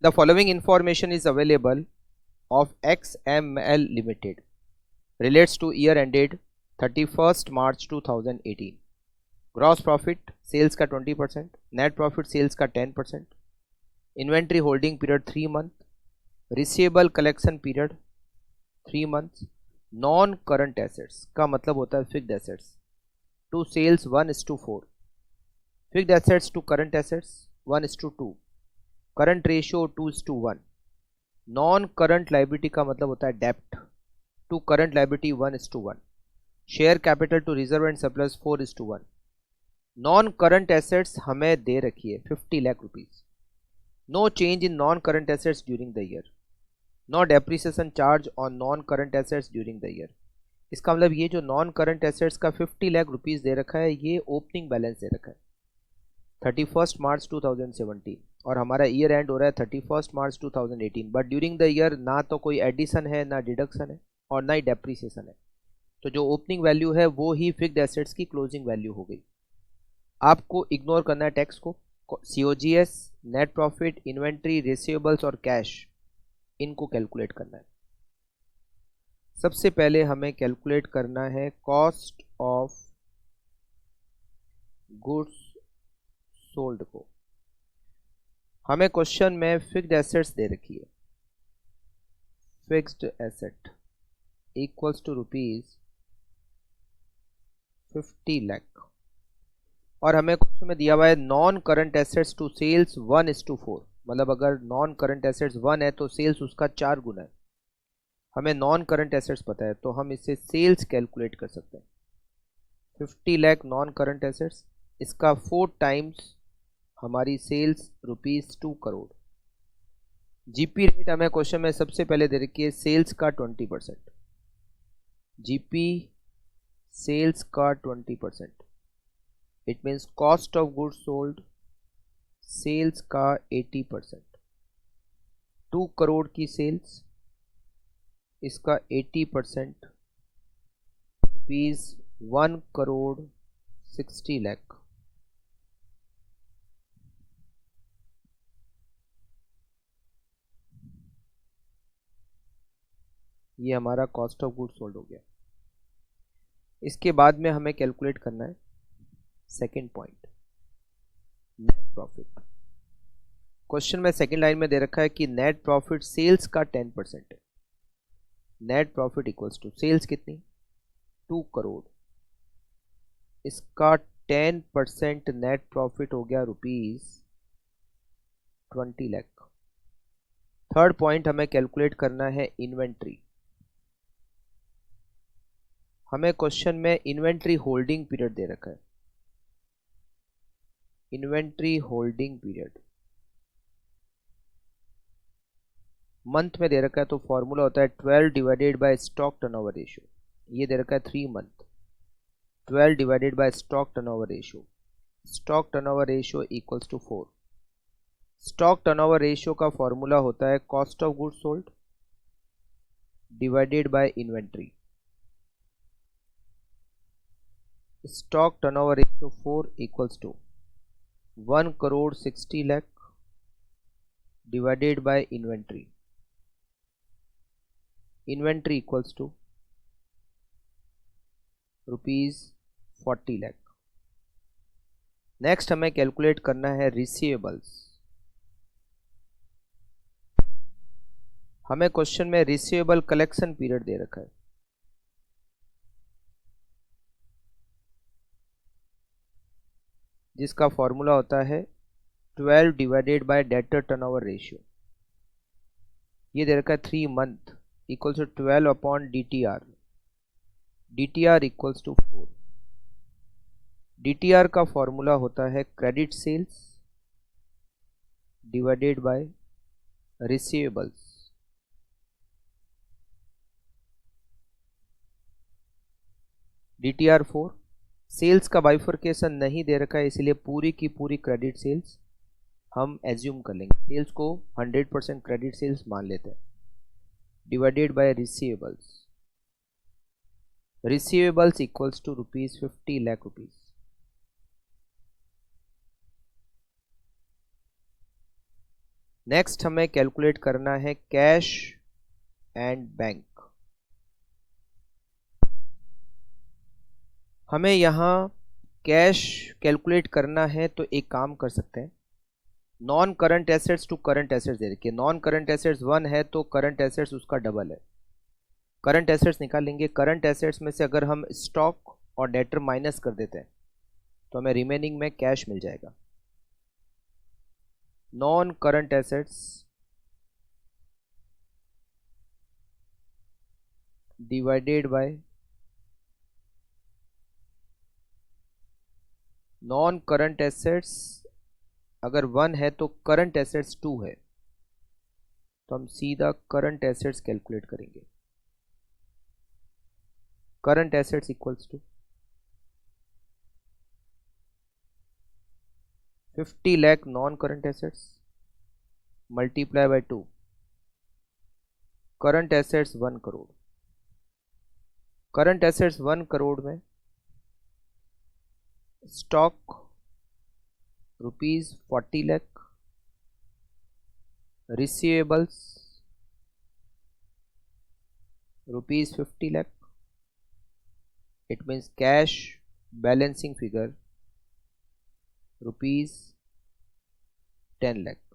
The following information is available of XML Limited. Relates to year ended 31st March 2018. Gross profit sales का 20%, net profit sales का 10%, inventory holding period 3 month, receivable collection period 3 months, non current assets का मतलब होता है fixed assets to sales 1:4, fixed assets to current assets 1:2, current ratio 2:1, non current liability का मतलब होता है डेप्ट to current liability 1:1, share capital to reserve and surplus 4:1, non current assets हमें दे रखी है 50 lakh rupees, no change in non current assets during the year, no depreciation charge on non current assets during the year. इसका मतलब ये जो non current assets का 50 lakh rupees दे रखा है ये ओपनिंग बैलेंस दे रखा है 31 मार्च 2017 और हमारा ईयर एंड हो रहा है 31 मार्च 2018, बट ड्यूरिंग द ईयर ना तो कोई एडिशन है ना डिडक्शन है और ना ही डेप्रिसिएशन है, तो जो ओपनिंग वैल्यू है वो ही फिक्स्ड एसेट्स की क्लोजिंग वैल्यू हो गई। आपको इग्नोर करना है टैक्स को, COGS, net profit, inventory, receivables और कैश, इनको कैलकुलेट करना है। सबसे पहले हमें कैलकुलेट करना है कॉस्ट ऑफ गुड्स सोल्ड को। हमें क्वेश्चन में फिक्स्ड एसेट्स दे रखी है, fixed asset equals to rupees 50 lakh और हमें क्वेश्चन में दिया हुआ है non current assets to sales 1:4, मतलब अगर नॉन करंट एसेट्स 1 है तो सेल्स उसका 4 गुना है। हमें नॉन करंट एसेट्स पता है तो हम इससे सेल्स कैलकुलेट कर सकते हैं। 50 लाख नॉन करंट एसेट्स, इसका 4 टाइम्स हमारी सेल्स ₹2 करोड़। जीपी रेट हमें क्वेश्चन में सबसे पहले दे रखी है सेल्स का 20%, जीपी सेल्स का 20%, it means cost of goods sold sales का 80%, 2 करोड़ की सेल्स, इसका 80% रुपीज 1 करोड़ 60 लाख। ये हमारा कॉस्ट ऑफ गुड्स सोल्ड हो गया। इसके बाद में हमें कैलकुलेट करना है second point, net profit. Question में सेकेंड लाइन में दे रखा है कि नेट प्रॉफिट सेल्स का 10% है। Net profit equals to sales कितनी 2 करोड़, इसका 10% नेट प्रॉफिट हो गया ₹20 लाख। थर्ड पॉइंट हमें कैलकुलेट करना है इन्वेंट्री। हमें क्वेश्चन में इन्वेंट्री होल्डिंग पीरियड दे रखा है, इन्वेंट्री होल्डिंग पीरियड मंथ में दे रखा है तो फॉर्मूला होता है 12 divided by stock turnover ratio. ये दे रखा है 3 month, 12 divided by stock turnover ratio, stock turnover ratio equals to 4। Stock turnover ratio का फॉर्मूला होता है cost of goods sold divided by inventory. Stock turnover ratio 4 equals to 1 crore 60 lakh divided by inventory, inventory equals to ₹40 lakh. Next हमें calculate करना है receivables. हमें question में receivable collection period दे रखा है, जिसका फॉर्मूला होता है 12 divided by debtor turnover ratio. ये दे रखा है 3 month equals to 12 upon DTR, DTR इक्वल्स टू 4। DTR का फॉर्मूला होता है credit sales divided by receivables. DTR 4, sales का बाइफर्केशन नहीं दे रखा है इसलिए पूरी की पूरी क्रेडिट सेल्स हम एज्यूम कर लेंगे, सेल्स को 100% क्रेडिट सेल्स मान लेते हैं, divided by receivables. Receivables equals to ₹50 lakh. Next हमें कैलकुलेट करना है कैश एंड बैंक। हमें यहाँ कैश कैलकुलेट करना है तो एक काम कर सकते हैं, non current assets to current assets दे रखिए। नॉन करंट एसेट्स 1 है तो करंट एसेट्स उसका डबल है। करंट एसेट्स निकालेंगे। करंट एसेट्स में से अगर हम स्टॉक और डेटर माइनस कर देते हैं तो हमें रिमेनिंग में कैश मिल जाएगा। Non current assets divided by non current assets, अगर 1 है तो करंट एसेट्स 2 है, तो हम सीधा करंट एसेट्स कैलकुलेट करेंगे। Current assets equals to 50 lakh non current assets multiply by 2, current assets 1 crore. Current assets 1 crore में stock ₹40 lakh, receivables ₹50 lakh. It means cash balancing figure ₹10 lakh.